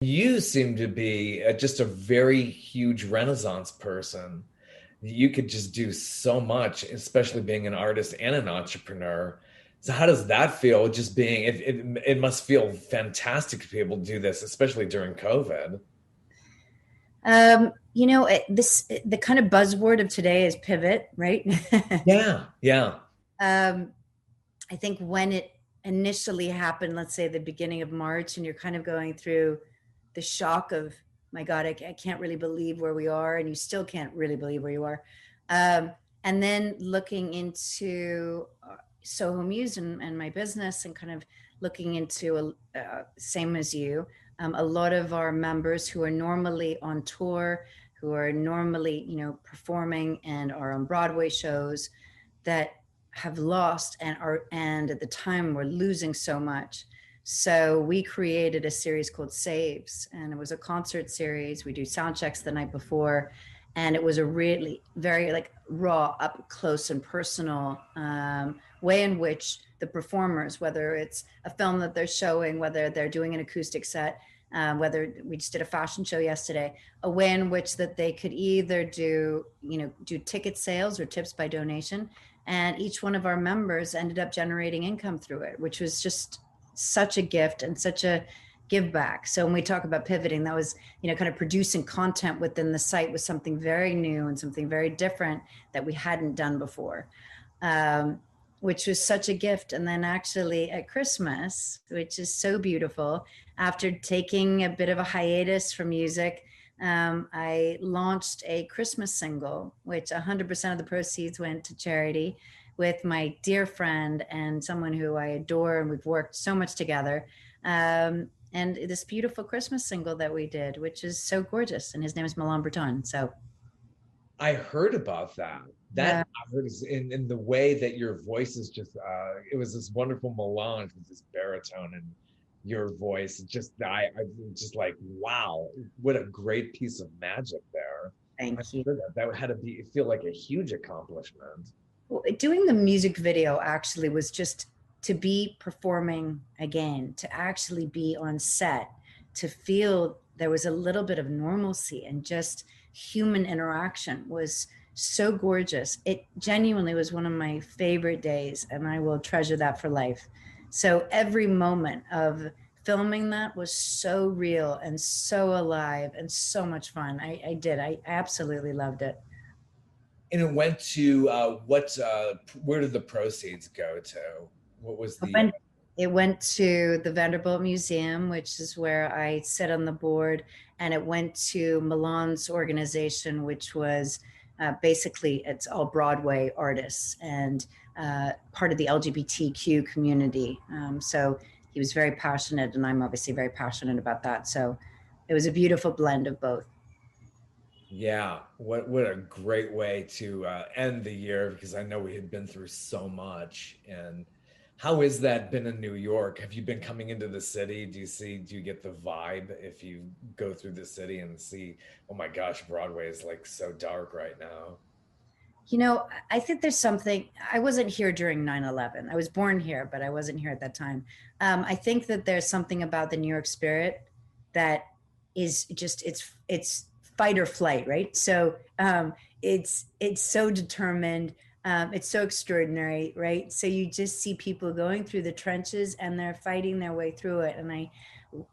You seem to be just a very huge Renaissance person. You could just do so much, especially being an artist and an entrepreneur. So how does that feel? Just being it must feel fantastic to be able to do this, especially during COVID. The kind of buzzword of today is pivot, right? Yeah, yeah. um, I think when it initially happened, let's say the beginning of March, and you're kind of going through the shock of, my God, I can't really believe where we are, and you still can't really believe where you are. Um, and then looking into Soho Muse and my business, and kind of looking into same as you, a lot of our members who are normally on tour, who are normally, performing and are on Broadway shows, that have lost and at the time were losing so much. So we created a series called Saves, and it was a concert series. We do sound checks the night before, and it was a really very like raw, up close and personal way in which the performers, whether it's a film that they're showing, whether they're doing an acoustic set, whether we just did a fashion show yesterday, a way in which that they could either do ticket sales or tips by donation, and each one of our members ended up generating income through it, which was just such a gift and such a give back. So when we talk about pivoting, that was, kind of producing content within the site was something very new and something very different that we hadn't done before, um, which was such a gift. And then actually at Christmas, which is so beautiful, after taking a bit of a hiatus from music, I launched a Christmas single, which 100% of the proceeds went to charity, with my dear friend and someone who I adore, and we've worked so much together. And this beautiful Christmas single that we did, which is so gorgeous, and his name is Milan Breton. So, I heard about that. That yeah, I heard is in the way that your voice is just it was this wonderful melange with this baritone and your voice. I just like, wow, what a great piece of magic there. I'm thank you. sure that had to be feel like a huge accomplishment. Well, doing the music video actually was just to be performing again, to actually be on set, to feel there was a little bit of normalcy and just human interaction was so gorgeous. It genuinely was one of my favorite days, and I will treasure that for life. So every moment of filming that was so real and so alive and so much fun. I absolutely loved it. And it went to where did the proceeds go to? What was It the went, it went to the Vanderbilt Museum, which is where I sit on the board, and it went to Milan's organization, which was basically it's all Broadway artists and part of the LGBTQ community. So he was very passionate, and I'm obviously very passionate about that. So it was a beautiful blend of both. Yeah, what a great way to end the year because I know we had been through so much. And how is that been in New York? Have you been coming into the city? Do you get the vibe if you go through the city and see, oh my gosh, Broadway is like so dark right now. I think there's something. I wasn't here during 9/11. I was born here, but I wasn't here at that time. I think that there's something about the New York spirit that is just it's fight or flight, right? So it's so determined. It's so extraordinary, right? So you just see people going through the trenches and they're fighting their way through it. And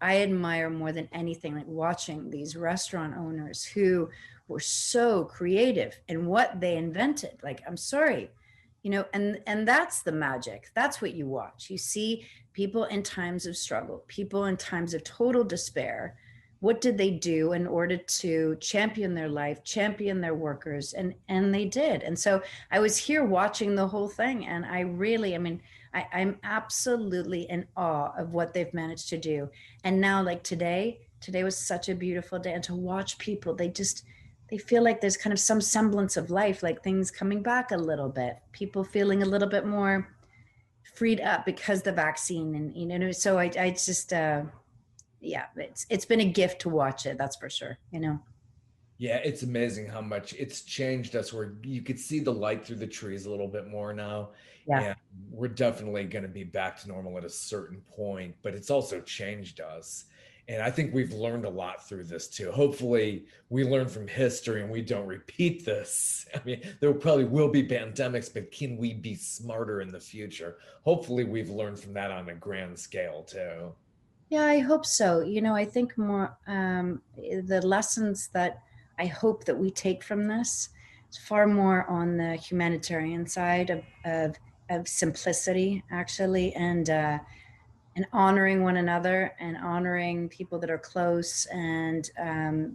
I admire more than anything, like watching these restaurant owners who were so creative in what they invented. Like, I'm sorry, and that's the magic. That's what you watch. You see people in times of struggle, people in times of total despair. What did they do in order to champion their life, champion their workers? And they did. And so I was here watching the whole thing, and I mean, I'm absolutely in awe of what they've managed to do. And now, like today was such a beautiful day, and to watch people, they feel like there's kind of some semblance of life, like things coming back a little bit, people feeling a little bit more freed up because the vaccine, and so I just yeah, it's been a gift to watch it, that's for sure. Yeah, it's amazing how much it's changed us where you could see the light through the trees a little bit more now. Yeah. And we're definitely going to be back to normal at a certain point, but it's also changed us. And I think we've learned a lot through this too. Hopefully, we learn from history and we don't repeat this. I mean, there probably will be pandemics, but can we be smarter in the future? Hopefully, we've learned from that on a grand scale too. Yeah, I hope so. I think more the lessons that I hope that we take from this is far more on the humanitarian side of simplicity, actually, and honoring one another and honoring people that are close and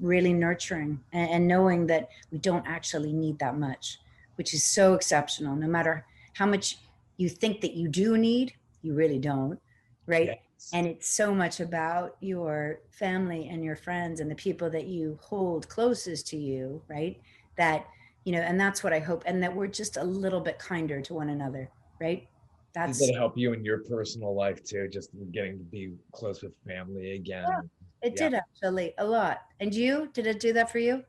really nurturing and knowing that we don't actually need that much, which is so exceptional. No matter how much you think that you do need, you really don't, right? Yes. And it's so much about your family and your friends and the people that you hold closest to you, right? That, and that's what I hope. And that we're just a little bit kinder to one another, right? Did That's that help you in your personal life too? Just getting to be close with family Yeah, again. it Yeah. did actually a lot. And you, did it do that for you?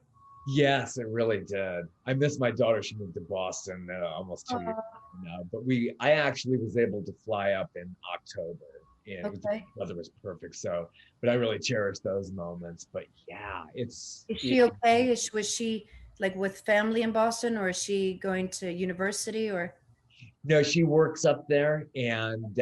Yes, it really did. I miss my daughter. She moved to Boston almost 2 years Oh, now, but I actually was able to fly up in October, and the okay. weather was perfect. So, but I really cherish those moments. But yeah, Is she okay? Was she like with family in Boston, or is she going to university or? no, she works up there and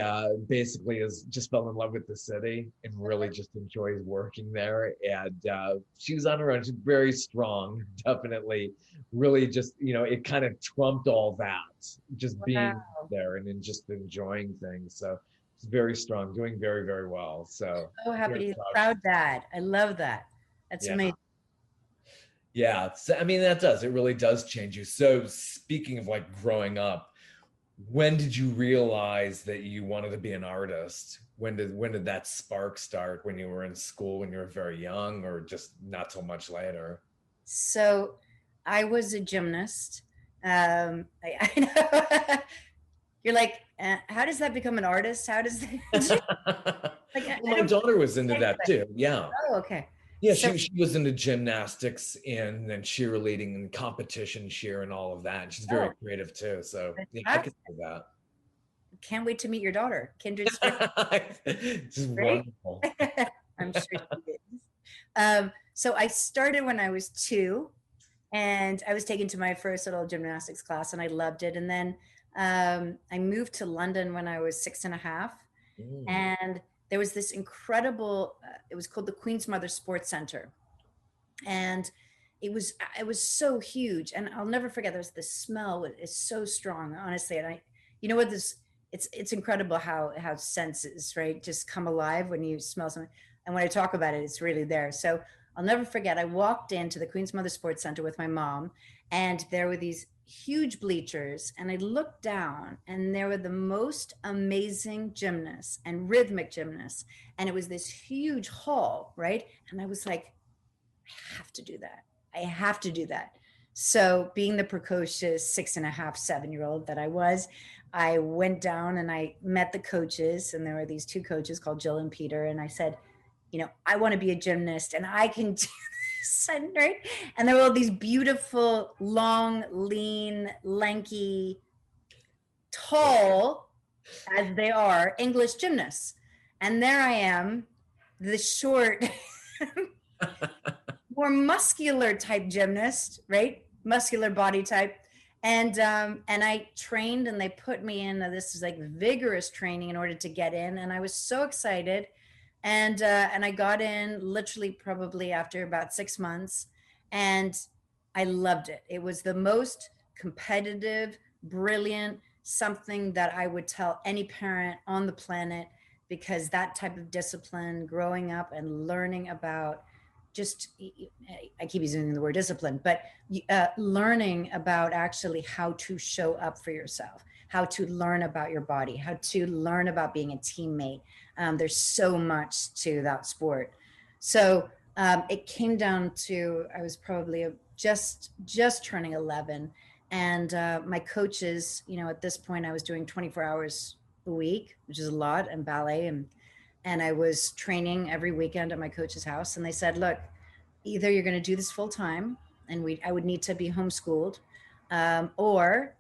basically is just fell in love with the city and really just enjoys working there. And she's on her own. She's very strong, definitely. Really, just it kind of trumped all that, just being Wow. there and then just enjoying things. So she's very strong, doing very, very well. So So happy very to proud. proud dad. I love that. That's Yeah. amazing. Yeah. So, I mean, that does, it really does change you. So speaking of like growing up, when did you realize that you wanted to be an artist? When did that spark start? When you were in school, when you were very young, or just not so much later? So I was a gymnast. I know. You're like, how does that become an artist? How does that, like, Well, I my don't daughter was into that segue. too. Yeah. Oh, okay. Yeah, So she was into gymnastics and then cheerleading and competition cheer and all of that. And she's very oh, creative too. So yeah, I could fantastic. do that. Can't wait to meet your daughter. Kindred spirit, This is right? wonderful. I'm sure she is. So I started when I was 2, and I was taken to my first little gymnastics class, and I loved it. And then I moved to London when I was 6.5, Mm. and there was this incredible. It was called the Queen's Mother Sports Center, and it was so huge, and I'll never forget. There's the smell is so strong, honestly, and you know what this. It's incredible how senses, right, just come alive when you smell something. And when I talk about it, it's really there. So I'll never forget. I walked into the Queen's Mother Sports Center with my mom, and there were these huge bleachers, and I looked down, and there were the most amazing gymnasts and rhythmic gymnasts, and it was this huge hall, right? And I was like, I have to do that. I have to do that. So, being the precocious 6.5, 7 year old that I was, I went down and I met the coaches, and there were these 2 coaches called Jill and Peter. And I said, I want to be a gymnast and I can do this. And, right. And there were all these beautiful, long, lean, lanky, tall, as they are, English gymnasts. And there I am, the short, more muscular type gymnast, right? Muscular body type. And I trained, and they put me in this is like vigorous training in order to get in. And I was so excited. And I got in literally probably after about 6 months, and I loved it. It was the most competitive, brilliant, something that I would tell any parent on the planet, because that type of discipline, growing up and learning about just, I keep using the word discipline, but learning about actually how to show up for yourself, how to learn about your body, how to learn about being a teammate. There's so much to that sport. So it came down to, I was probably just turning 11, and my coaches, at this point I was doing 24 hours a week, which is a lot, and ballet, and I was training every weekend at my coach's house. And they said, look, either you're going to do this full time, and I would need to be homeschooled, or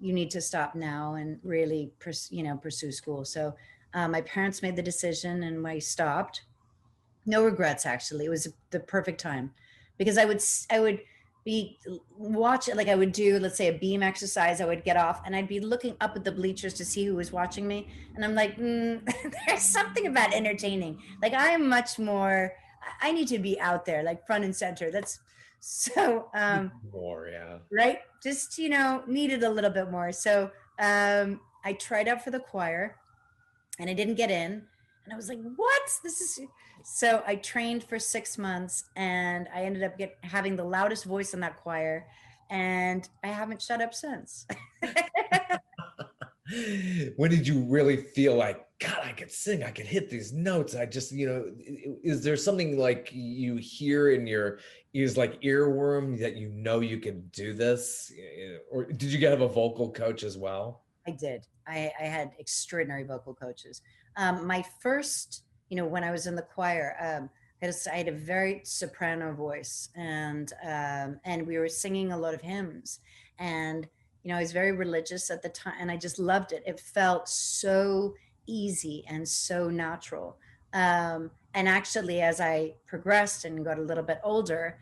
you need to stop now and really, pursue school. So my parents made the decision, and I stopped. No regrets, actually. It was the perfect time because I would be watch like I would do, let's say, a beam exercise. I would get off and I'd be looking up at the bleachers to see who was watching me, and I'm like, there's something about entertaining. Like I am much more. I need to be out there, like front and center. That's so More, yeah. right. Just needed a little bit more. So I tried out for the choir and I didn't get in. And I was like, what? This is so I trained for 6 months and I ended up having the loudest voice in that choir. And I haven't shut up since. When did you really feel like, God, I could sing, I could hit these notes? I just, is there something like you hear in your ears, like earworm, that you could do this? Or did you have a vocal coach as well? I did. I had extraordinary vocal coaches. My first, when I was in the choir, I had a very soprano voice, and we were singing a lot of hymns, and I was very religious at the time, and I just loved it. It felt so easy and so natural. And actually, as I progressed and got a little bit older,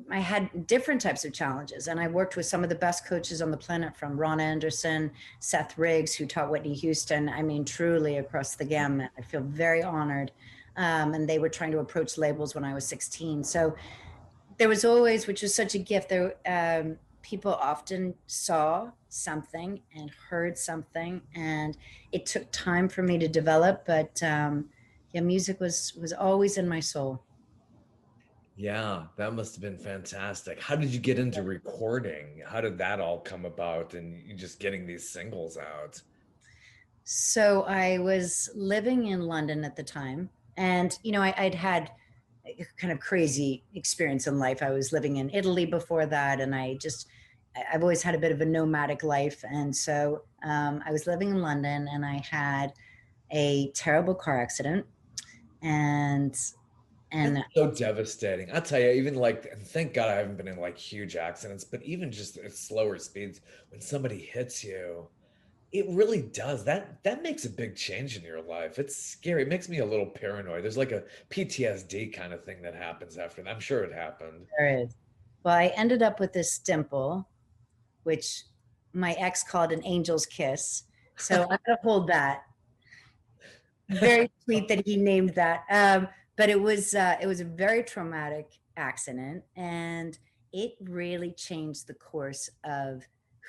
I had different types of challenges, and I worked with some of the best coaches on the planet, from Ron Anderson, Seth Riggs, who taught Whitney Houston. I mean, truly across the gamut. I feel very honored. And they were trying to approach labels when I was 16. So there was always, which was such a gift. People often saw something and heard something, and it took time for me to develop. But yeah, music was always in my soul. Yeah, that must have been fantastic. How did you get into recording? How did that all come about and you just getting these singles out? So I was living in London at the time, and I'd had a kind of crazy experience in life. I was living in Italy before that, and I've always had a bit of a nomadic life, and so I was living in London, and I had a terrible car accident, and That's and so devastating. I'll tell you, even like, and thank God I haven't been in like huge accidents, but even just at slower speeds, when somebody hits you, it really does. That makes a big change in your life. It's scary. It makes me a little paranoid. There's like a PTSD kind of thing that happens after that. I'm sure it happened. there is. Well, I ended up with this dimple, which my ex called an angel's kiss. So I'm gonna hold that. Very sweet that he named that. But it was a very traumatic accident, and it really changed the course of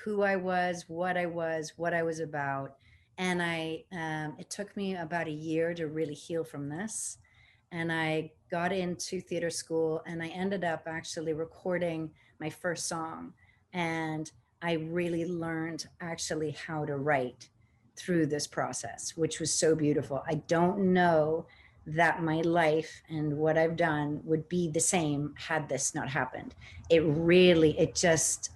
who I was, what I was about. And it took me about a year to really heal from this. And I got into theater school, and I ended up actually recording my first song. And I really learned actually how to write through this process, which was so beautiful. I don't know that my life and what I've done would be the same had this not happened. It just,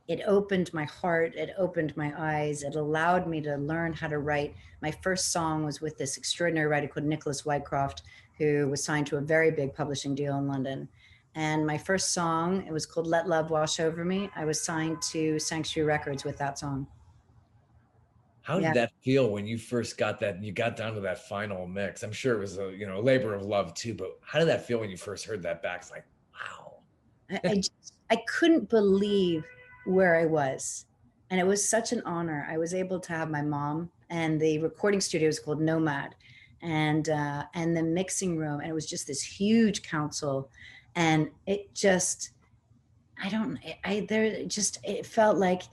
it opened my heart, it opened my eyes, it allowed me to learn how to write. My first song was with this extraordinary writer called Nicholas Wycroft, who was signed to a very big publishing deal in London. And my first song, it was called Let Love Wash Over Me. I was signed to Sanctuary Records with that song. How did Yeah. that feel when you first got that and you got down to that final mix? I'm sure it was a, labor of love too, but how did that feel when you first heard that back? It's like, wow. I couldn't believe where I was. And it was such an honor. I was able to have my mom, and the recording studio was called Nomad, and the mixing room, and it was just this huge council. And it just, I don't, I there just it felt like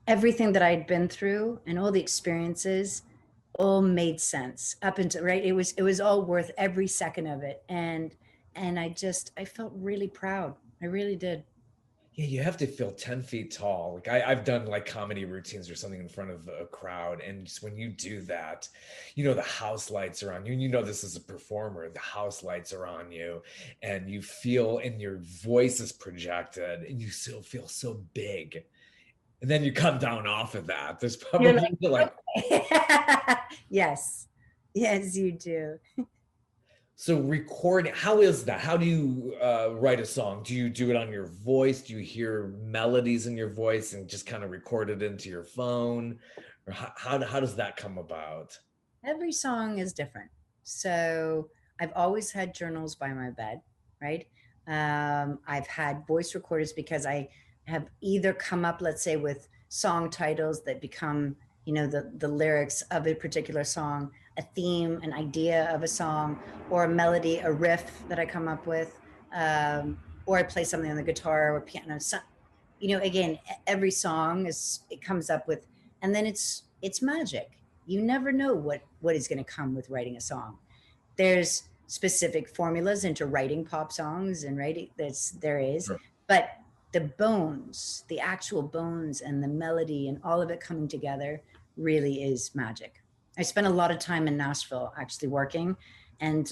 everything that I'd been through and all the experiences all made sense up until right. It was all worth every second of it. And I felt really proud. I really did. Yeah, you have to feel 10 feet tall. Like I've done like comedy routines or something in front of a crowd. And just when you do that, the house lights are on you. And this is a performer, the house lights are on you. And you feel, and your voice is projected, and you still feel so big. And then you come down off of that. There's You're probably like, like, okay. Yes. Yes, you do. so recording, how is that? How do you write a song? Do you do it on your voice? Do you hear melodies in your voice and just kind of record it into your phone? Or how does that come about? Every song is different. So I've always had journals by my bed, right? I've had voice recorders because I have either come up, let's say, with song titles that become, the lyrics of a particular song, a theme, an idea of a song, or a melody, a riff that I come up with, or I play something on the guitar or piano. So, again, every song it comes up with, and then it's magic. You never know what is going to come with writing a song. There's specific formulas into writing pop songs and writing there is, Sure. but the bones, the actual bones and the melody and all of it coming together really is magic. I spent a lot of time in Nashville actually working and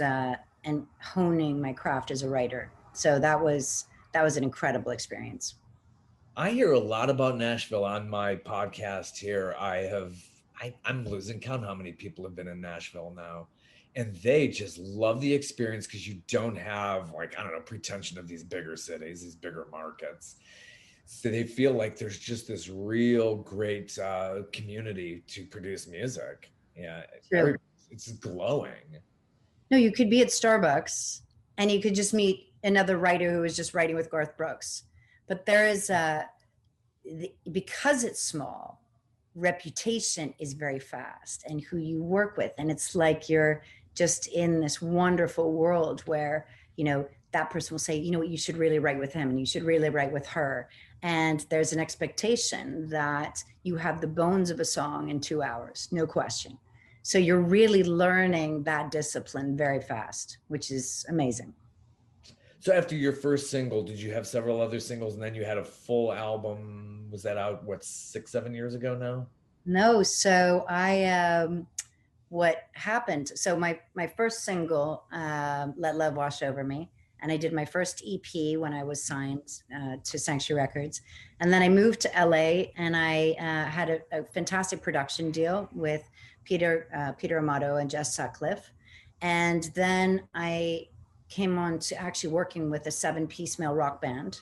honing my craft as a writer. So that was an incredible experience. I hear a lot about Nashville on my podcast here. I'm losing count how many people have been in Nashville now. And they just love the experience because you don't have, like, I don't know, pretension of these bigger cities, these bigger markets. So they feel like there's just this real great community to produce music. Yeah, True. it's glowing. No, you could be at Starbucks and you could just meet another writer who is just writing with Garth Brooks. But there is because it's small, reputation is very fast and who you work with. And it's like you're just in this wonderful world where, that person will say, what, you should really write with him and you should really write with her. And there's an expectation that you have the bones of a song in 2 hours, no question. So you're really learning that discipline very fast, which is amazing. So after your first single, did you have several other singles and then you had a full album? Was that out, what, 6, 7 years ago now? No, so what happened? So my first single, "Let Love Wash Over Me," and I did my first EP when I was signed to Sanctuary Records, and then I moved to LA and I had a fantastic production deal with Peter Amato and Jess Sutcliffe, and then I came on to actually working with a 7-piece male rock band,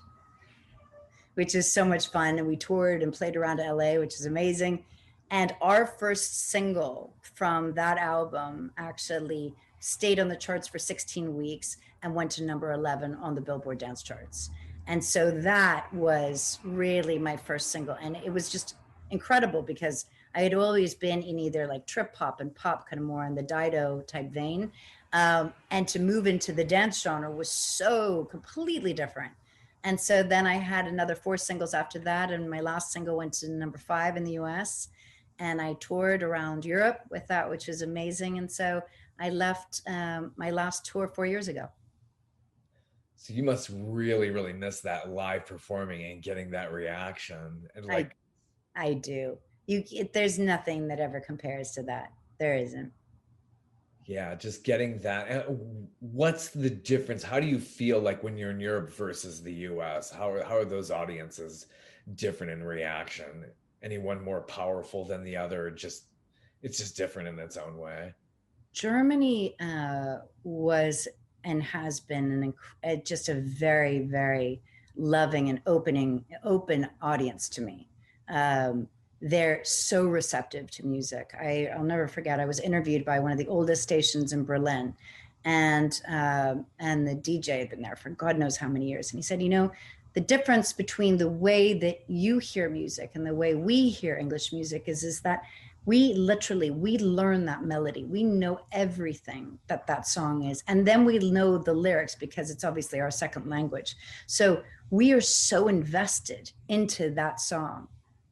which is so much fun. And we toured and played around LA, which is amazing. And our first single from that album actually stayed on the charts for 16 weeks and went to number 11 on the Billboard dance charts. And so that was really my first single. And it was just incredible because I had always been in either like trip hop and pop, kind of more in the Dido type vein. And to move into the dance genre was so completely different. And so then I had another 4 singles after that. And my last single went to number 5 in the US. And I toured around Europe with that, which was amazing. And so I left my last tour 4 years ago. So you must really, really miss that live performing and getting that reaction. And I like, I do. There's nothing that ever compares to that. There isn't. yeah, just getting that. What's the difference? How do you feel like when you're in Europe versus the US? How are those audiences different in reaction? Anyone more powerful than the other? Just it's just different in its own way. Germany was and has been just a very, very loving and open audience to me. They're so receptive to music. I'll never forget. I was interviewed by one of the oldest stations in Berlin, and the DJ had been there for God knows how many years, and he said, the difference between the way that you hear music and the way we hear English music is that we learn that melody. We know everything that song is. And then we know the lyrics because it's obviously our second language. So we are so invested into that song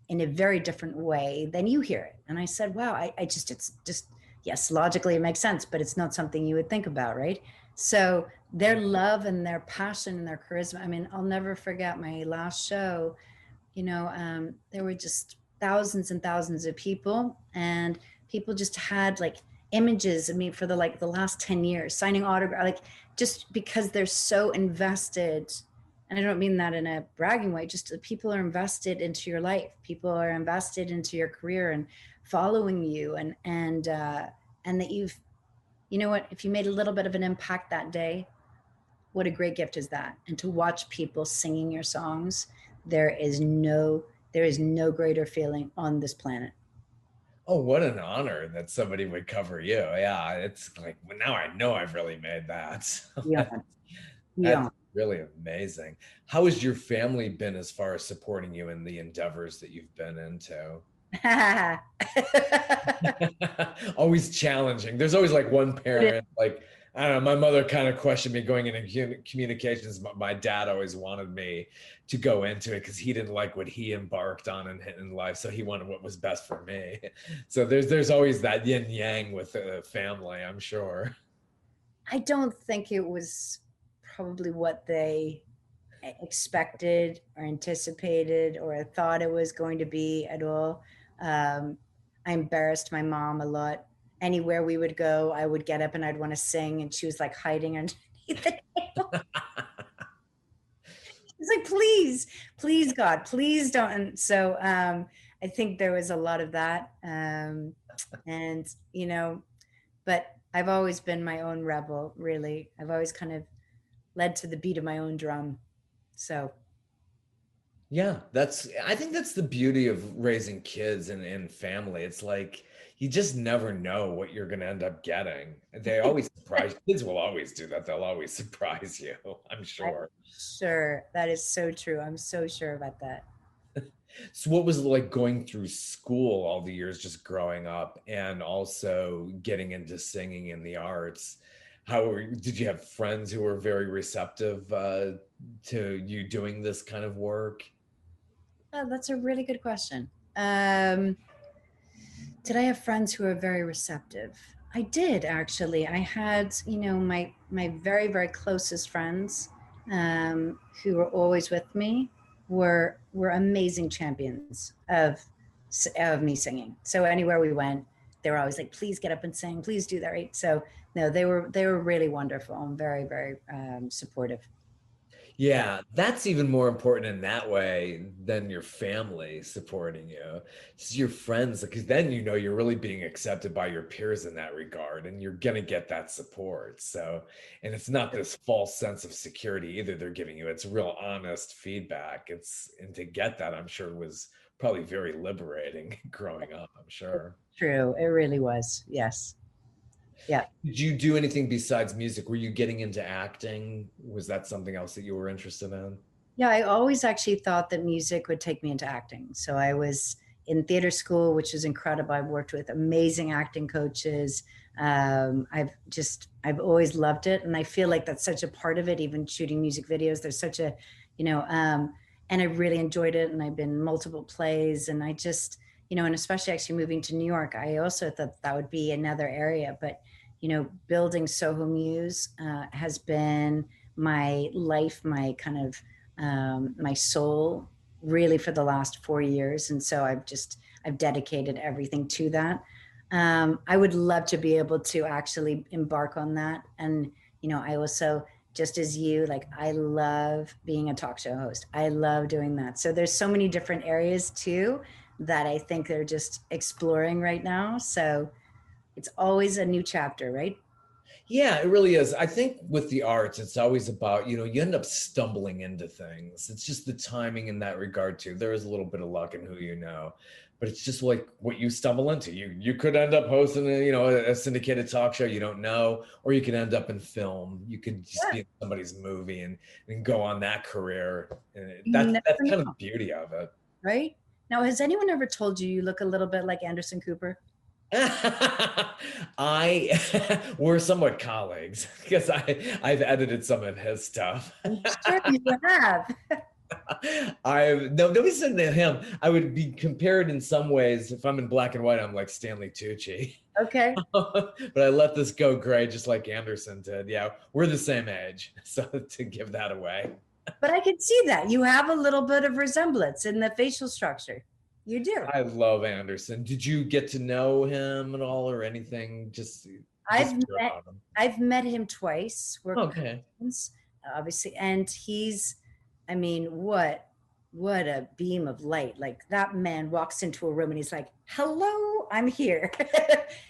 in a very different way than you hear it. And I said, wow, it's just, yes, logically it makes sense, but it's not something you would think about, right? So their love and their passion and their charisma. I mean, I'll never forget my last show. There were just thousands and thousands of people, and people just had like images of me for the last 10 years, signing autograph, like just because they're so invested. And I don't mean that in a bragging way, just people are invested into your life. People are invested into your career and following you, and that if you made a little bit of an impact that day, what a great gift is that. And to watch people singing your songs, there is no greater feeling on this planet. Oh, what an honor that somebody would cover you. Yeah, it's like, well, now I know I've really made that. Beyond, That's beyond. really amazing. How has your family been as far as supporting you in the endeavors that you've been into? Always challenging. There's always like one parent, like, I don't know, my mother kind of questioned me going into communications. My dad always wanted me to go into it because he didn't like what he embarked on in life. So he wanted what was best for me. So there's always that yin yang with the family, I'm sure. I don't think it was probably what they expected or anticipated or thought it was going to be at all. Um, I embarrassed my mom a lot. Anywhere we would go, I would get up and I'd want to sing, and she was like hiding underneath the table. She's like, please, please, God, please don't. And so I think there was a lot of that. And, but I've always been my own rebel, really. I've always kind of led to the beat of my own drum. So Yeah, I think that's the beauty of raising kids and family. It's like you just never know what you're going to end up getting. They always surprise kids will always do that. They'll always surprise you, I'm I'm sure. sure that is so true. I'm so sure about that. So what was it like going through school all the years just growing up and also getting into singing in the arts? Did you have friends who were very receptive to you doing this kind of work? Oh, that's a really good question. Um, did I have friends who were very receptive? I did actually. I had, my very, very closest friends who were always with me were amazing champions of me singing. So anywhere we went, they were always like, "Please get up and sing. Please do that." Right. So no, they were really wonderful and very, very supportive. Yeah, that's even more important in that way than your family supporting you. It's your friends, because then you know you're really being accepted by your peers in that regard, and you're gonna get that support. So, and it's not this false sense of security either they're giving you. It's real honest feedback. And to get that, I'm sure was probably very liberating growing up, I'm sure. True. It really was. Yes. Yeah. Did you do anything besides music? Were you getting into acting? Was that something else that you were interested in? Yeah, I always actually thought that music would take me into acting. So I was in theater school, which is incredible. I've worked with amazing acting coaches. I've always loved it. And I feel like that's such a part of it, even shooting music videos. There's such a, you know, um, and I really enjoyed it. And I've been in multiple plays. And I just, and especially actually moving to New York, I also thought that would be another area. But, building Soho Muse has been my life, my kind of, my soul really for the last 4 years. And so I've dedicated everything to that. I would love to be able to actually embark on that. And, I also, just as you, like, I love being a talk show host. I love doing that. So there's so many different areas too that I think they're just exploring right now. So it's always a new chapter, right? Yeah, it really is. I think with the arts, it's always about, you end up stumbling into things. It's just the timing in that regard too. There is a little bit of luck in who you know, but it's just like what you stumble into. You could end up hosting a syndicated talk show you don't know, or you could end up in film. You could just Yeah. be in somebody's movie and go on that carear. And You that's never kind of the know, beauty of it. right? Now, has anyone ever told you you look a little bit like Anderson Cooper? I we're somewhat colleagues because I've edited some of his stuff. I'm sure you have. I've no nobody said to him. I would be compared in some ways. If I'm in black and white, I'm like Stanley Tucci. Okay. But I let this go gray just like Anderson did. Yeah, we're the same age. So to give that away. But I can see that you have a little bit of resemblance in the facial structure. You do. I love Anderson. Did you get to know him at all or anything? I've Just hear met about him. I've met him twice. We're Okay. cousins, obviously, and I mean, what a beam of light! Like that man walks into a room and he's like, "Hello, I'm here."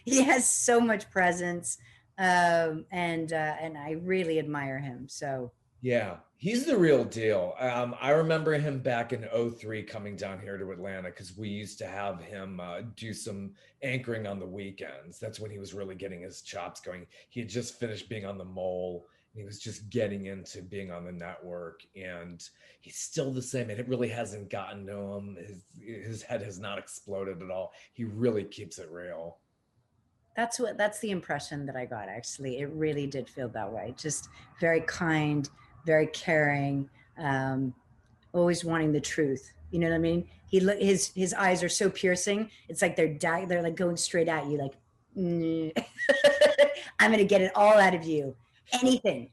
He has so much presence, and I really admire him. So Yeah, he's the real deal. I remember him back in '03 coming down here to Atlanta because we used to have him do some anchoring on the weekends. That's when he was really getting his chops going. He had just finished being on the Mole, and he was just getting into being on the network. And he's still the same. And it really hasn't gotten to him. His head has not exploded at all. He really keeps it real. That's the impression that I got, actually. It really did feel that way. Just very kind, very caring, always wanting the truth. You know what I mean? His eyes are so piercing. It's like they're like going straight at you, like, "Mm, I'm gonna get it all out of you. Anything."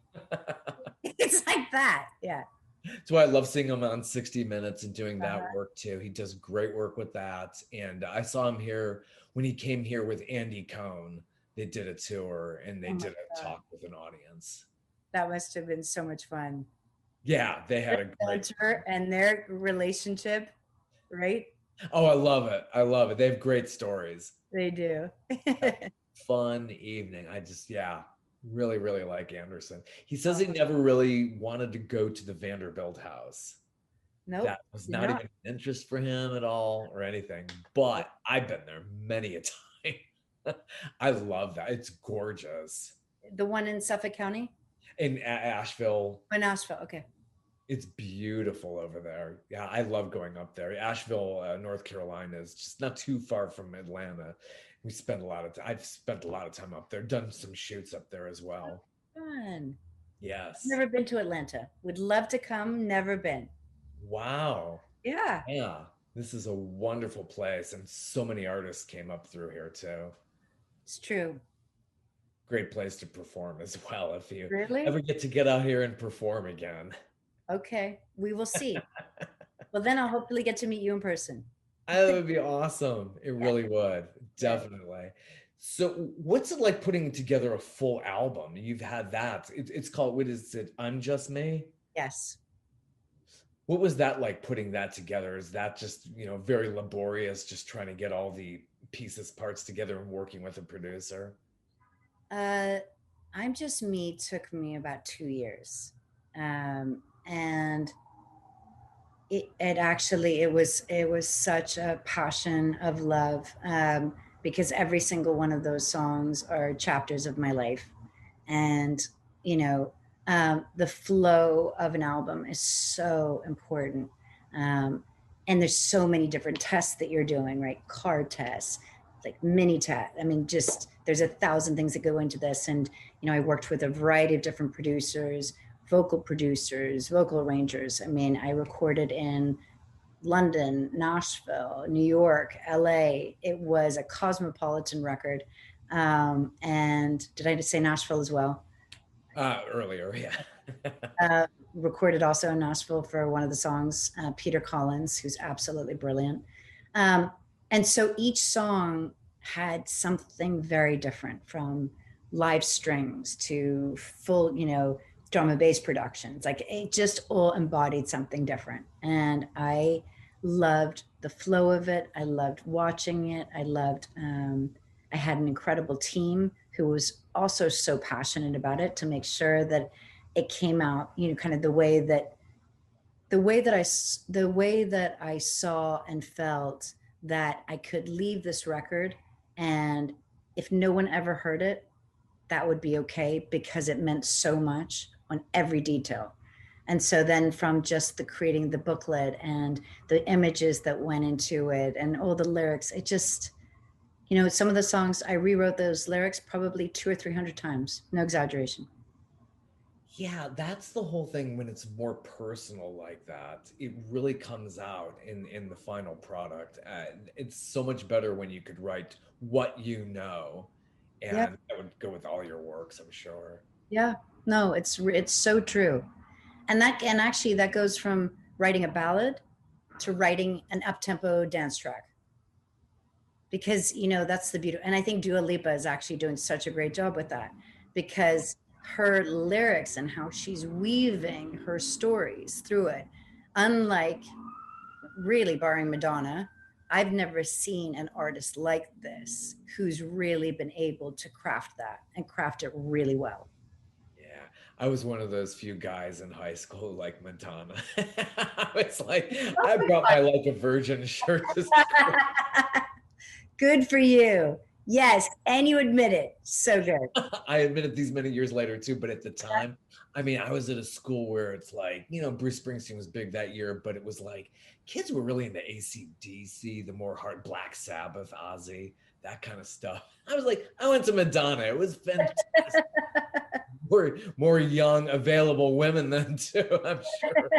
It's like that. Yeah. That's why I love seeing him on 60 Minutes and doing that Uh-huh. work too. He does great work with that. And I saw him here when he came here with Andy Cohn. They did a tour and they Oh my did a God. talk with an audience. That must have been so much fun. Yeah, they Their had a great banter and their relationship, right? Oh, I love it. I love it. They have great stories. They do. Fun evening. Yeah, really, really like Anderson. He says he Uh, never really wanted to go to the Vanderbilt house. nope, That was did not not. even an interest for him at all or anything. But I've been there many a time. I love that. It's gorgeous. The one in Suffolk County? In Asheville, Oh, Nashville. Okay. it's beautiful over there. Yeah, I love going up there. Asheville, North Carolina is just not too far from Atlanta. We spend a lot of time. I've spent a lot of time up there, done some shoots up there as well. Fun. Yes. Never been to Atlanta. Would love to come. Never been. Wow. Yeah, Yeah. This is a wonderful place. And so many artists came up through here too. it's true. Great place to perform as well if you Really? ever get to get out here and perform again. Okay. We will see. Well, then I'll hopefully get to meet you in person. That would be awesome. It Yeah. really would. Yeah. Definitely. So, what's it like putting together a full album? You've had that. It's called, what is it? I'm Just Me? Yes. What was that like putting that together? Is that just, very laborious, just trying to get all the pieces, parts together and working with a producer? Uh, I'm Just Me took me about 2 years. And it actually it was such a passion of love, because every single one of those songs are chapters of my life. And you know the flow of an album is so important. Um, and there's so many different tests that you're doing, right? Card tests, like mini test. I mean, just there's 1,000 things that go into this. And I worked with a variety of different producers, vocal producers, vocal arrangers. I mean, I recorded in London, Nashville, New York, LA. It was a cosmopolitan record. And did I just say Nashville as well? Earlier, yeah. Uh, Recorded also in Nashville for one of the songs, Peter Collins, who's absolutely brilliant. Um, and so each song had something very different, from live strings to full, drum and bass productions. Like it just all embodied something different. And I loved the flow of it. I loved watching it. I had an incredible team who was also so passionate about it to make sure that it came out, kind of the way that I saw and felt that I could leave this record, and if no one ever heard it, that would be okay, because it meant so much on every detail. And so then, from just the creating the booklet and the images that went into it and all the lyrics, it just, some of the songs I rewrote those lyrics probably 200 or 300 times, no exaggeration. Yeah, that's the whole thing when it's more personal like that. It really comes out in the final product. And it's so much better when you could write what you know, Yeah. and that would go with all your works, I'm sure. Yeah. No, it's so true. And actually that goes from writing a ballad to writing an up-tempo dance track, because that's the beauty. And I think Dua Lipa is actually doing such a great job with that, because her lyrics and how she's weaving her stories through it, unlike, really, barring Madonna, I've never seen an artist like this who's really been able to craft that and craft it really well. Yeah. I was one of those few guys in high school who liked Madonna. I was like, Oh I my brought my Like a Virgin shirt to school. God. Good for you. Yes, and you admit it. So good. I admit it these many years later too, but at the time, I mean, I was at a school where it's like, Bruce Springsteen was big that year, but it was like kids were really into AC/DC, the more hard Black Sabbath, Ozzy, that kind of stuff. I was like, I went to Madonna. It was fantastic. More young, available women then too, I'm sure.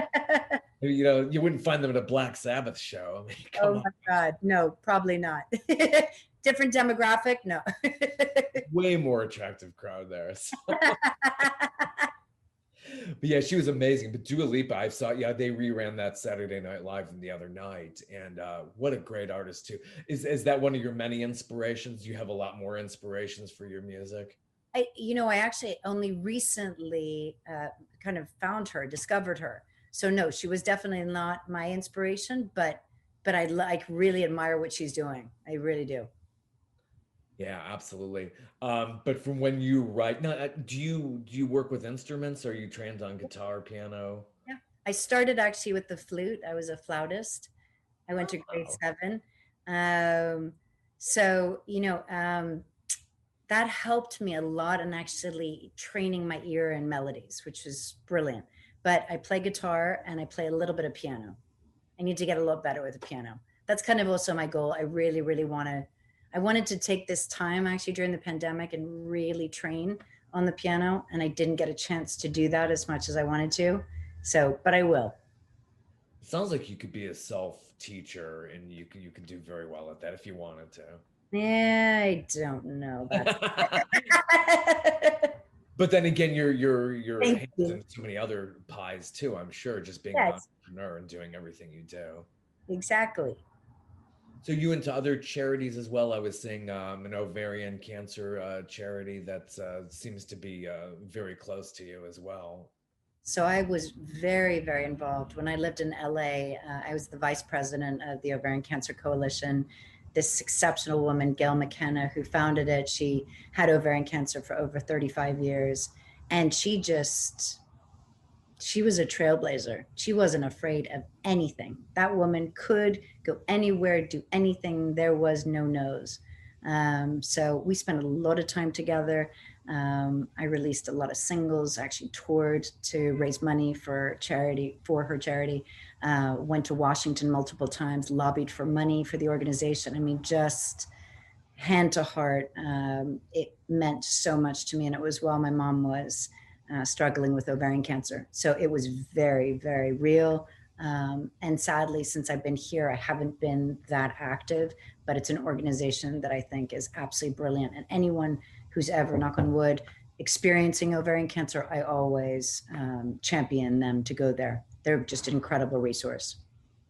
You wouldn't find them at a Black Sabbath show. I mean, come Oh on. my God. No, probably not. Different demographic? No. Way more attractive crowd there. So. But yeah, she was amazing. But Dua Lipa, I saw, yeah, they reran that Saturday Night Live the other night, and what a great artist too. Is that one of your many inspirations? You have a lot more inspirations for your music. I actually only recently kind of found her, discovered her. So no, she was definitely not my inspiration, but I like really admire what she's doing. I really do. Yeah, absolutely. But from when you write, now, do you work with instruments? Or are you trained on guitar, piano? Yeah. I started actually with the flute. I was a flautist. I went to grade Oh, 7. Um, so, that helped me a lot in actually training my ear and melodies, which was brilliant. But I play guitar and I play a little bit of piano. I need to get a lot better with the piano. That's kind of also my goal. I really, really I wanted to take this time actually during the pandemic and really train on the piano. And I didn't get a chance to do that as much as I wanted to. So, but I will. it sounds like you could be a self-teacher, and you could do very well at that if you wanted to. Yeah, I don't know about that. But then again, your Thank hands you. in so many other pies too, I'm sure, just being an Yes, entrepreneur and doing everything you do. exactly. So you into other charities as well? I was seeing an ovarian cancer charity that seems to be very close to you as well. So I was very, very involved. When I lived in LA, I was the vice president of the Ovarian Cancer Coalition. This exceptional woman, Gail McKenna, who founded it, she had ovarian cancer for over 35 years. And she was a trailblazer. She wasn't afraid of anything. That woman could go anywhere, do anything. There was no no's. So we spent a lot of time together. I released a lot of singles, actually toured to raise money for her charity. Went to Washington multiple times, lobbied for money for the organization. I mean, just hand to heart, it meant so much to me. And it was while my mom was struggling with ovarian cancer. So it was very, very real. And sadly, since I've been here, I haven't been that active, but it's an organization that I think is absolutely brilliant. And anyone who's ever, knock on wood, experiencing ovarian cancer, I always champion them to go there. They're just an incredible resource.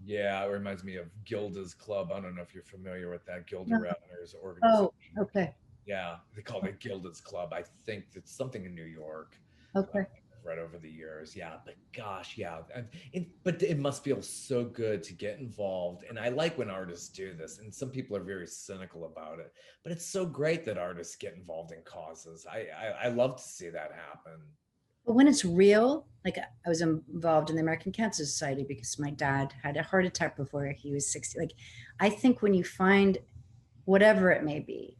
Yeah, it reminds me of Gilda's Club. I don't know if you're familiar with that, Gilda No. Radner's Oh, organization. okay. Yeah, they call it Gilda's Club. I think it's something in New York. Okay. I've read over the years. Yeah, but gosh, yeah. But it must feel so good to get involved. And I like when artists do this. And some people are very cynical about it. But it's so great that artists get involved in causes. I love to see that happen. But when it's real, like I was involved in the American Cancer Society because my dad had a heart attack before he was 60. Like, I think when you find whatever it may be,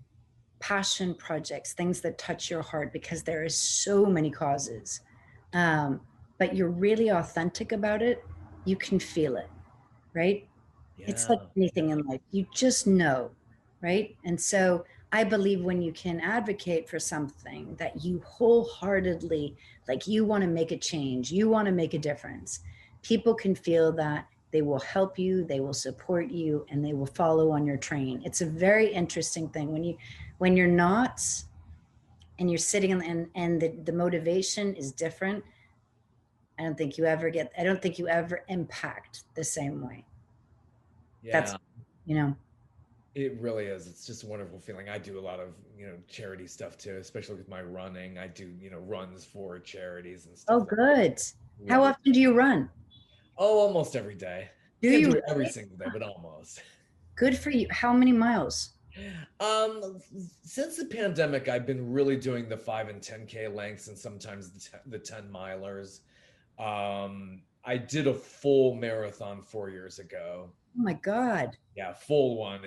passion projects, things that touch your heart, because there is so many causes, um, but you're really authentic about it, you can feel it, right? It's like Yeah, anything yeah. in life. You just know, right? And so I believe when you can advocate for something that you wholeheartedly, like you want to make a change, you want to make a difference, people can feel that they will help you, they will support you, and they will follow on your train. It's a very interesting thing when you're not and you're sitting and the motivation is different. I don't think you ever impact the same way. That's, Yeah. you know, It really is. It's just a wonderful feeling. I do a lot of, charity stuff too, especially with my running. I do, runs for charities and oh, stuff like good. that. How Love it. often do you run? Oh, almost every day. Do Can't you do it every really? single day, but almost. Good for you. How many miles? Um, since the pandemic, I've been really doing the 5 and 10K lengths and sometimes the 10 milers. I did a full marathon 4 years ago. Oh my God. Yeah, full one.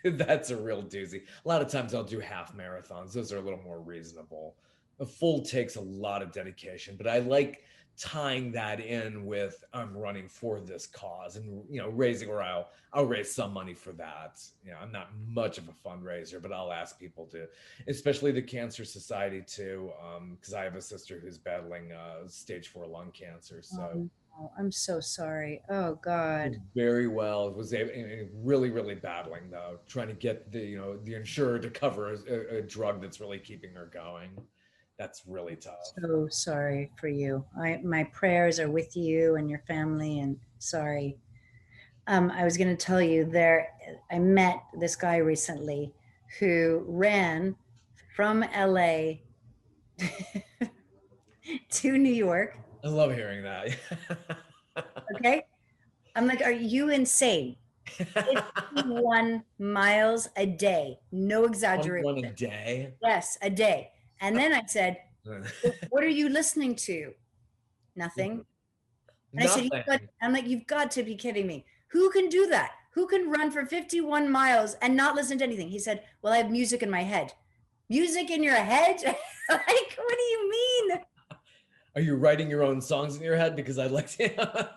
That's a real doozy. A lot of times I'll do half marathons. Those are a little more reasonable. A full takes a lot of dedication, but I like tying that in with I'm running for this cause and raising or I'll raise some money for that. I'm not much of a fundraiser, but I'll ask people to, especially the Cancer Society too, because I have a sister who's battling stage 4 lung cancer. So Oh, no, I'm so sorry. Oh God. very well. Was really, really battling though, trying to get the insurer to cover a drug that's really keeping her going. That's really tough. So sorry for you. My prayers are with you and your family, and sorry. I was going to tell you there, I met this guy recently who ran from LA to New York. I love hearing that. Okay. I'm like, are you insane? 51 miles a day. No One a exaggeration. day. Yes, a day. And then I said, what are you listening to? Nothing. And I said, Nothing. I'm like, you've got to be kidding me. Who can do that? Who can run for 51 miles and not listen to anything? He said, well, I have music in my head. Music in your head? Like, what do you mean? Are you writing your own songs in your head? Because I'd like to.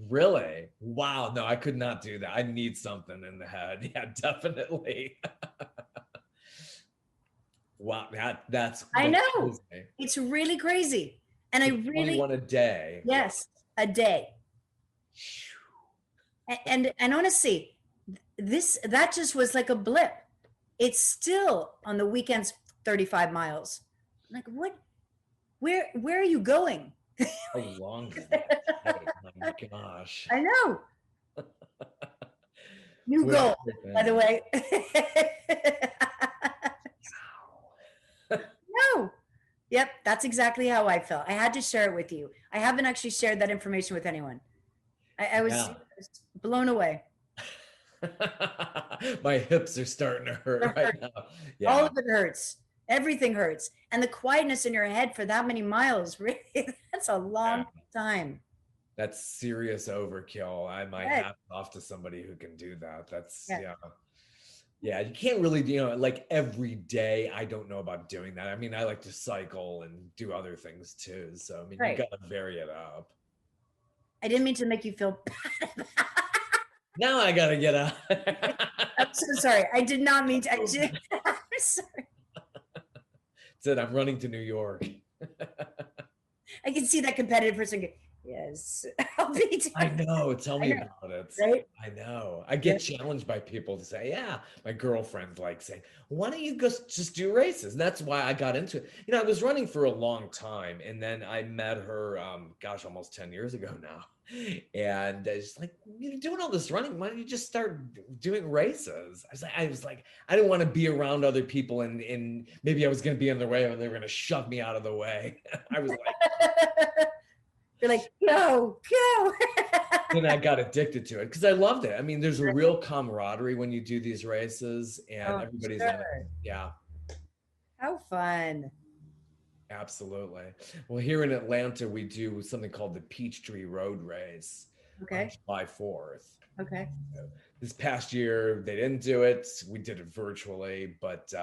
Really? Wow. No, I could not do that. I need something in the head. Yeah, definitely. Wow. I That's know. crazy. It's really crazy. And I So really, 21 a day. Wow. yes, a day. And honestly, that just was like a blip. It's still on the weekends 35 miles. I'm like, what? Where are you going? How long does that take? My gosh. I know. New What a goal, great by the thing. way. Wow. No. Yep, that's exactly how I felt. I had to share it with you. I haven't actually shared that information with anyone. I was Yeah. blown away. My hips are starting to hurt It right hurt. now. All Yeah. of it hurts. Everything hurts. And the quietness in your head for that many miles, really, that's a Yeah. long time. That's serious overkill. My Yes, hat off to somebody who can do that. That's yes, yeah. Yeah, you can't really, like every day. I don't know about doing that. I mean, I like to cycle and do other things too. So, I mean, you right. got to vary it up. I didn't mean to make you feel bad. Now I got to get up. I'm so sorry. I did not mean to. I'm sorry. Said I'm running to New York. I can see that competitive person. Yes, I'll be I doing. know. Tell I me know, about it. right? I know. I Yeah. get challenged by people to say, yeah, my girlfriend like saying, why don't you just do races? And that's why I got into it. I was running for a long time and then I met her, gosh, almost 10 years ago now. And it's like, you're doing all this running. Why don't you just start doing races? I was like, I didn't want to be around other people and maybe I was going to be in the way or they were going to shove me out of the way. I was like, You're like, go, go. then I got addicted to it because I loved it. I mean, there's a real camaraderie when you do these races and Oh, everybody's in it. sure. Yeah, How fun. absolutely. Well, here in Atlanta, we do something called the Peachtree Road Race on Okay. July 4th. Okay. This past year, they didn't do it. We did it virtually, but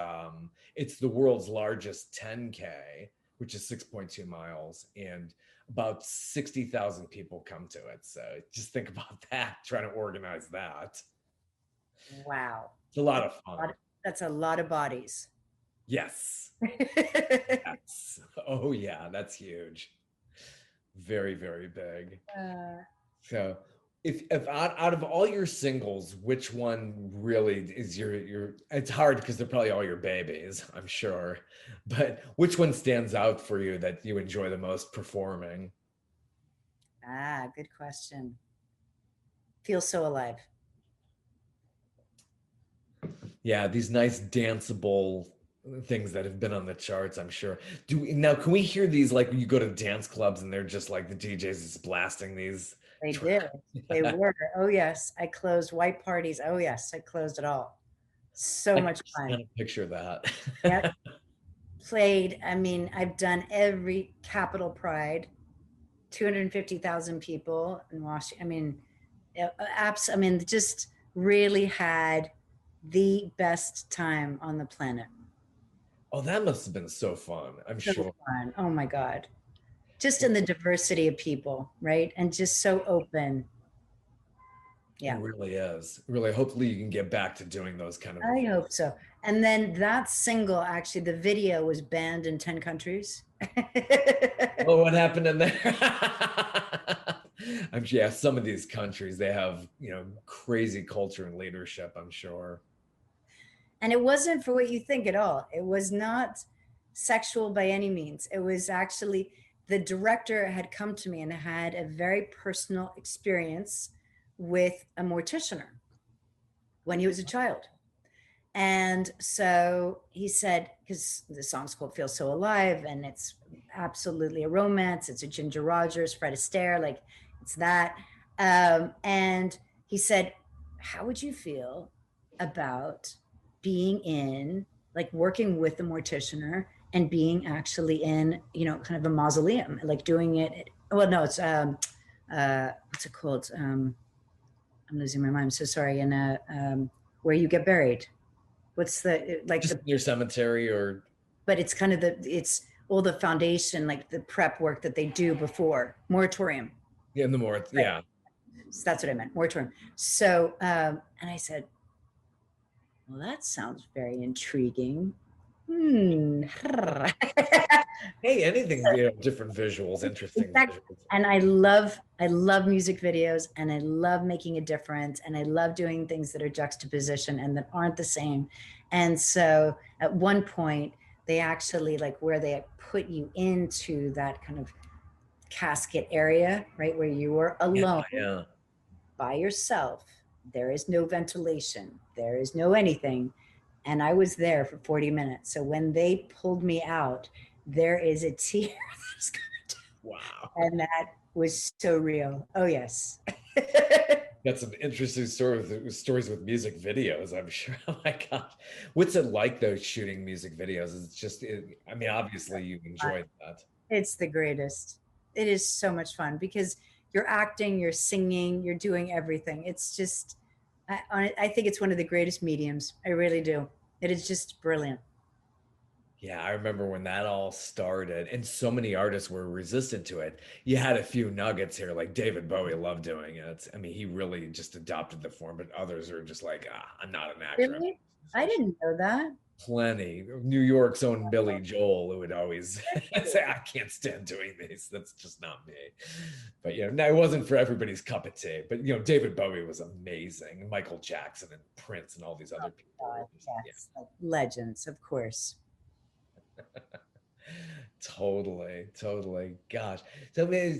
it's the world's largest 10K, which is 6.2 miles. And about 60,000 people come to it. So just think about that, trying to organize that. Wow. It's a lot That's of a lot, fun. that's a lot of bodies. Yes. Yes. Oh yeah, that's huge. Very, very big. Uh, So if out of all your singles, which one really is your it's hard because they're probably all your babies, I'm sure. But which one stands out for you that you enjoy the most performing? good question. Feel so alive. Yeah, these nice danceable things that have been on the charts, I'm sure. Can we hear these like when you go to dance clubs and they're just like the DJs is blasting these They tracks? did. They were. Oh yes. I closed white parties. Oh yes. I closed it all. So I can much just fun. kind of picture that. Yep. Played, I mean, I've done every Capitol Pride, 250,000 people in Washington. I mean, apps, I mean, just really had the best time on the planet. Oh, that must have been so fun, I'm So sure. fun. Oh my God. Just in the diversity of people, right? And just so open. It Yeah, really is. Really, hopefully you can get back to doing those kind of I events. hope so. And then that single, actually, the video was banned in 10 countries. Oh, what happened in there? I'm sure, yeah, some of these countries, they have, crazy culture and leadership, I'm sure. And it wasn't for what you think at all. It was not sexual by any means. It was actually the director had come to me and had a very personal experience with a morticianer when he was a child. And so he said, because the song's called Feel So Alive, and it's absolutely a romance. It's a Ginger Rogers, Fred Astaire, like it's that. And he said, how would you feel about being in, like working with the morticianer and being actually in, kind of a mausoleum, like doing it. Well, no, it's, what's it called? I'm losing my mind. I'm so sorry. In where you get buried, what's the like Just the near cemetery or but it's kind of it's all the foundation, like the prep work that they do before moratorium, in the more, right? yeah. So that's what I meant, moratorium. So and I said, well, that sounds very intriguing. Hey, anything, different visuals, interesting Exactly. visuals. And I love music videos, and I love making a difference, and I love doing things that are juxtaposition and that aren't the same. And so at one point they actually, like, where they put you into that kind of casket area, right, where you were Yeah, alone yeah. by yourself. There is no ventilation, there is no anything. And I was there for 40 minutes. So when they pulled me out, there is a tear that's coming Wow. down. And that was so real. Oh, yes. That's an interesting story with stories with music videos, I'm sure. Oh my gosh. What's it like though, shooting music videos? It's just, I mean, obviously you enjoyed that. It's the greatest. It is so much fun because you're acting, you're singing, you're doing everything. It's just, I think it's one of the greatest mediums. I really do. It is just brilliant. Yeah, I remember when that all started, and so many artists were resistant to it. You had a few nuggets here, like David Bowie loved doing it. I mean, he really just adopted the form, but others are just like, I'm not an actor, I'm Really? a I musician. didn't know that. Plenty. New York's own Billy Joel, who would always say, I can't stand doing these. That's just not me. But no, it wasn't for everybody's cup of tea. But David Bowie was amazing. Michael Jackson and Prince and all these other people God, were just, yeah. yes. Like legends, of course. Totally, totally. Gosh.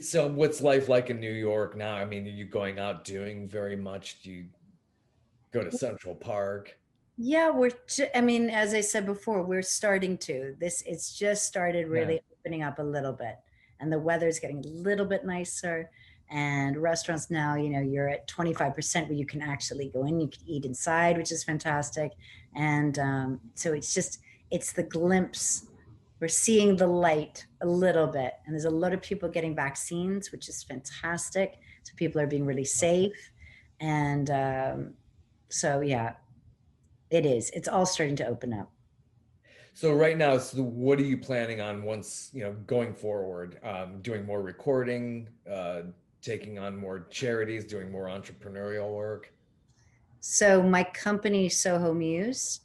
So what's life like in New York now? I mean, are you going out doing very much? Do you go to Central Park? Yeah, I mean, as I said before, we're starting to. It's just started Yeah. really opening up a little bit, and the weather's getting a little bit nicer. And restaurants now, you're at 25% where you can actually go in, you can eat inside, which is fantastic. And so it's the glimpse. We're seeing the light a little bit, and there's a lot of people getting vaccines, which is fantastic. So people are being really safe. And so, yeah, it is. It's all starting to open up. So right now, so what are you planning on once, going forward? Doing more recording, taking on more charities, doing more entrepreneurial work? So my company Soho Muse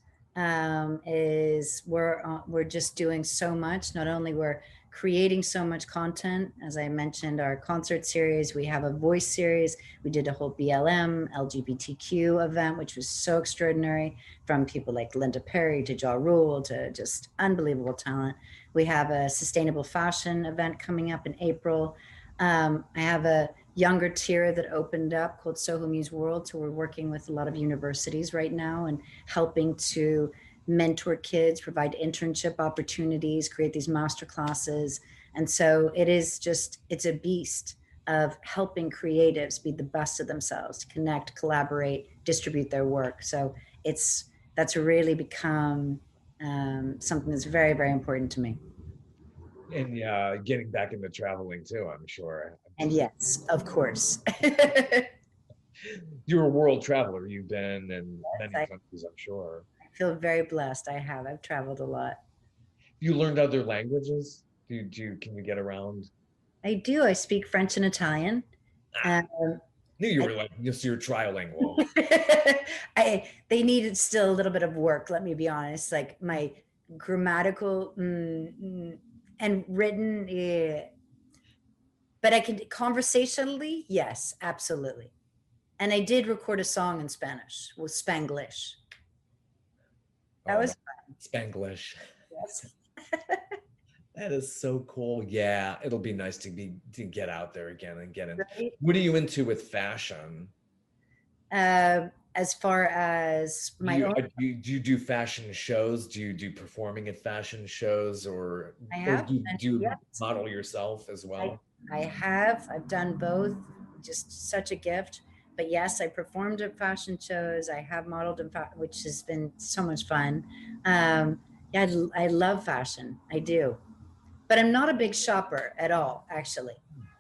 is we're just doing so much. Not only we're creating so much content, as I mentioned, our concert series. We have a voice series. We did a whole BLM LGBTQ event, which was so extraordinary. From people like Linda Perry to Ja Rule to just unbelievable talent. We have a sustainable fashion event coming up in April. I have a younger tier that opened up called Soho Muse World. So we're working with a lot of universities right now and helping to mentor kids, provide internship opportunities, create these master classes. And so it's a beast of helping creatives be the best of themselves, to connect, collaborate, distribute their work. So it's that's really become something that's very, very important to me. And getting back into traveling too, I'm sure. And yes, of course. You're a world traveler. You've been in many I countries, I'm sure. feel very blessed. I've traveled a lot. You learned other languages? Can you get around? I do. I speak French and Italian. Ah, Um, knew you I, were like just you're trilingual. they needed still a little bit of work. Let me be honest. Like my grammatical and written, yeah. But I can conversationally, yes, absolutely. And I did record a song in Spanish with Spanglish. That Oh my was Spanglish. yes. That is so cool. Yeah, it'll be nice to get out there again and get in. Right? What are you into with fashion? As far as my own, Do you do fashion shows? Do you do performing at fashion shows, I or have, and do you yes, model yourself as I, well? I have. I've done both. Just such a gift. But yes, I performed at fashion shows. I have modeled in, which has been so much fun. Yeah, I love fashion. I do. But I'm not a big shopper at all, actually.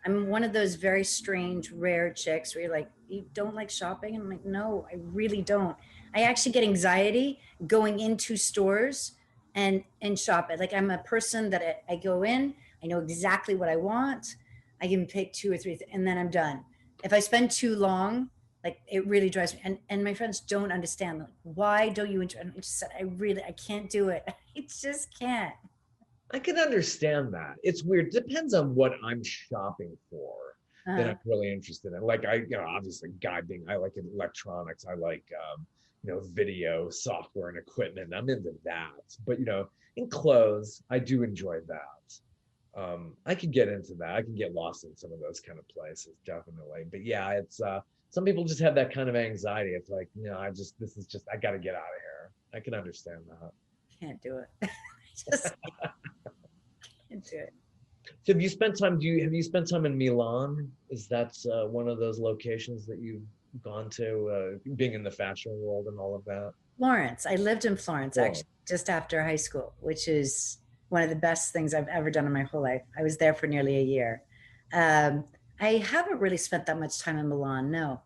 I'm one of those very strange, rare chicks where you're like, you don't like shopping? And I'm like, no, I really don't. I actually get anxiety going into stores and shop it. Like I'm a person that I go in, I know exactly what I want. I can pick two or three, and then I'm done. If I spend too long, like it really drives me. And my friends don't understand. Like, why don't you enjoy? I just said, I can't do it. I just can't. I can understand that. It's weird. Depends on what I'm shopping for that I'm Uh, really interested in. Like obviously guiding. I like electronics. I like video software and equipment. I'm into that. But in clothes, I do enjoy that. I could get into that. I can get lost in some of those kind of places, definitely. But yeah, it's some people just have that kind of anxiety. It's like, this is just I got to get out of here. I can understand that. can't do it. Just can't do it. So have you spent time in Milan? Is that one of those locations that you've gone to, being in the fashion world and all of that? Florence. I lived in Florence Oh, actually just after high school, which is one of the best things I've ever done in my whole life. I was there for nearly a year. Um, I haven't really spent that much time in Milan. No,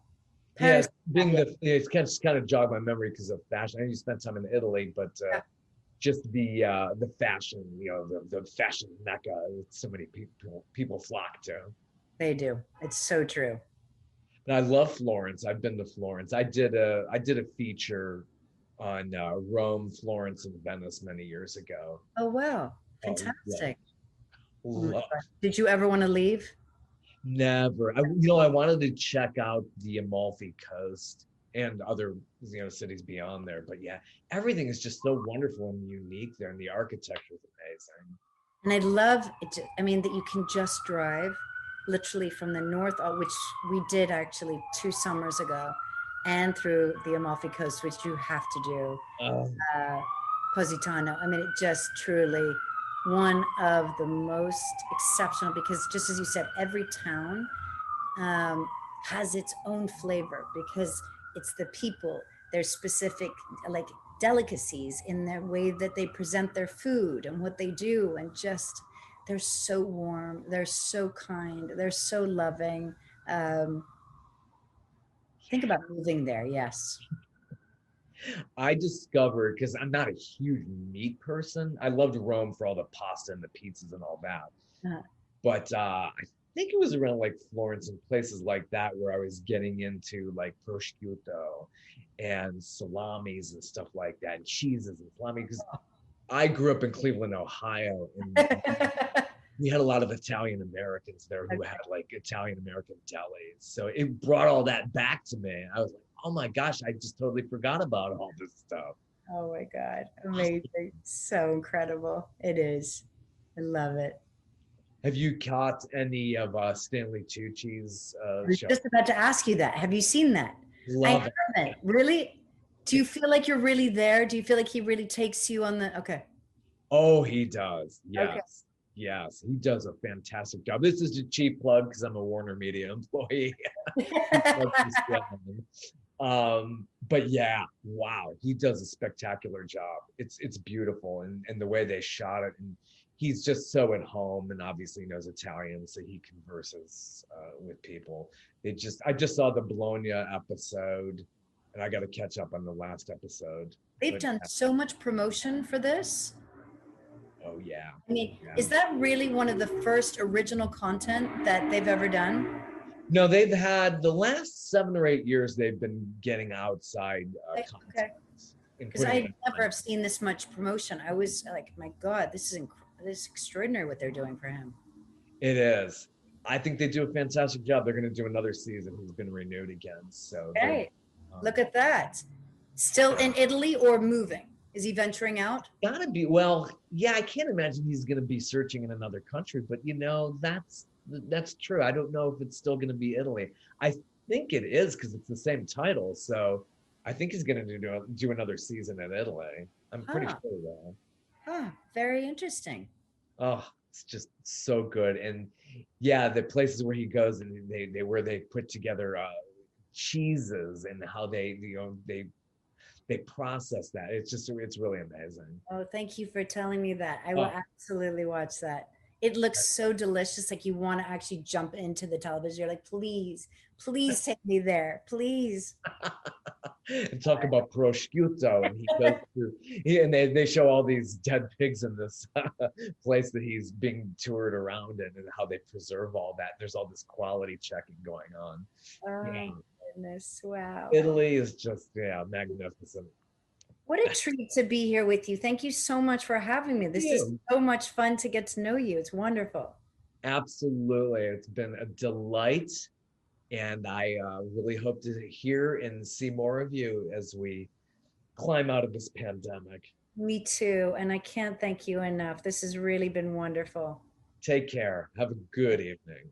yeah. Paris. Being it's kind of jogged my memory because of fashion. I know you spent time in Italy, but Yeah, just the fashion, the fashion mecca. So many people flock to. they do. It's so true. And I love Florence. I've been to Florence. I did a feature on Rome, Florence, and Venice many years ago. Oh wow, Oh, fantastic. Oh my love. God. Did you ever want to leave? Never. I wanted to check out the Amalfi Coast and other, cities beyond there. But yeah, everything is just so wonderful and unique there, and the architecture is amazing. And I love it. I mean, that you can just drive literally from the north, which we did actually 2 summers ago, and through the Amalfi Coast, which you have to do. Um, Uh, Positano. I mean, it just truly one of the most exceptional because, just as you said, every town um, has its own flavor because it's the people, their specific like delicacies in the way that they present their food and what they do, and just they're so warm, they're so kind, they're so loving. Um, think about moving there. Yes. I discovered because I'm not a huge meat person. I loved Rome for all the pasta and the pizzas and all that. Uh, But I think it was around like Florence and places like that where I was getting into like prosciutto and salamis and stuff like that, and cheeses and salami. Because I grew up in Cleveland, Ohio, and we had a lot of Italian Americans there who had like Italian American delis. So it brought all that back to me. I was like, oh my gosh, I just totally forgot about all this stuff. oh my God. Amazing. So incredible. It is. I love it. Have you caught any of Stanley Tucci's I was show? just about to ask you that. Have you seen that? I Love it. haven't. Really? Do you feel like you're really there? Do you feel like he really takes you on the okay? Oh, he does. Okay. Yes. Yes. He does a fantastic job. This is a cheap plug because I'm a Warner Media employee. He plugs his stuff. But yeah, wow, he does a spectacular job. It's beautiful, and the way they shot it, and he's just so at home, and obviously knows Italian, so he converses with people. I just saw the Bologna episode, and I got to catch up on the last episode. They've But done so much promotion for this. oh yeah, I mean, yeah. is that really one of the first original content that they've ever done? No, they've had the last 7 or 8 years. They've been getting outside Okay. content and Because putting it I never on. have seen this much promotion. I was like, my God, this is extraordinary what they're doing for him. It is. I think they do a fantastic job. They're going to do another season. He's been renewed again, so they're Okay, um, look at that. Still in Italy or moving? Is he venturing out? gotta be. Well, yeah, I can't imagine he's going to be searching in another country, but that's true. I don't know if it's still going to be Italy. I think it is because it's the same title. So I think he's going to do another season in Italy. I'm pretty Huh. sure though. Huh. Very interesting. Oh, it's just so good. And yeah, the places where he goes and they where they put together cheeses and how they process that. It's really amazing. Oh, thank you for telling me that. I will Oh, absolutely watch that. It looks so delicious. Like you want to actually jump into the television. You're like, please, please take me there. Please. and talk about prosciutto, and he goes through and they show all these dead pigs in this place that he's being toured around in, and how they preserve all that. There's all this quality checking going on. Oh Yeah, my goodness. Wow. Italy is just, yeah, magnificent. What a treat to be here with you. Thank you so much for having me. This is You. so much fun to get to know you. It's wonderful. Absolutely. It's been a delight. And I really hope to hear and see more of you as we climb out of this pandemic. Me too. And I can't thank you enough. This has really been wonderful. Take care. Have a good evening.